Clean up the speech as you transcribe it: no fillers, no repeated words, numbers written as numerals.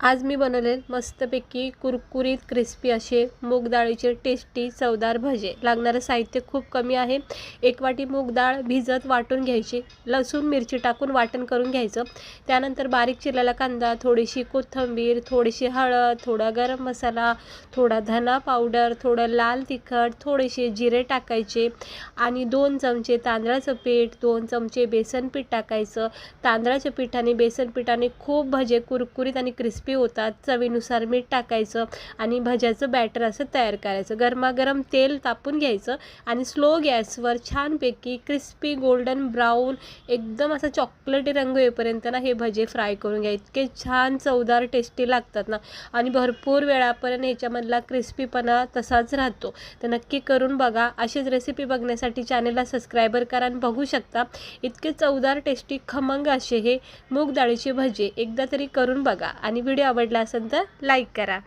आज मी बनवले मस्तपैकी कुरकुरीत क्रिस्पी असे मूग डाळीचे टेस्टी चवदार भजे। लागणारे साहित्य खूप कमी आहे। 1 वाटी मूग डाळ भिजत वाटून घ्यायची, लसूण मिरची टाकून वाटण करून घ्यायचं। त्यानंतर बारीक चिरलेला कांदा, थोडीशी कोथिंबीर, थोडीशी हळद, थोडा गरम मसाला, थोडा धना पावडर, थोडं लाल तिखट, थोडेसे जिरे टाकायचे आणि 2 चमचे तांदळाचं पीठ, 2 चमचे बेसन पीठ टाकायचं। तांदळाच्या पीठाने बेसन पीठाने खूप भजे कुरकुरीत आणि क्रिस्पी होतात। चवीनुसार मीठ टाकायचं आणि भज्याचं बॅटर असं तयार करायचं। गरमागरम तेल तापून घ्यायचं आणि स्लो गॅसवर छानपैकी क्रिस्पी गोल्डन ब्राऊन एकदम असा चॉकलेटी रंग येईपर्यंत ना हे भजे फ्राय करून घ्या। इतके छान चवदार टेस्टी लागतात ना आणि भरपूर वेळापर्यंत ह्याच्यामधला क्रिस्पीपणा तसाच राहतो। तर नक्की करून बघा। अशीच रेसिपी बघण्यासाठी चॅनलला सबस्क्राइबर करा आणि बघू शकता इतके चवदार टेस्टी खमंग असे हे मूग डाळीचे भजे एकदा तरी करून बघा आणि व्हिडिओ आवडला असेल तर लाईक करा।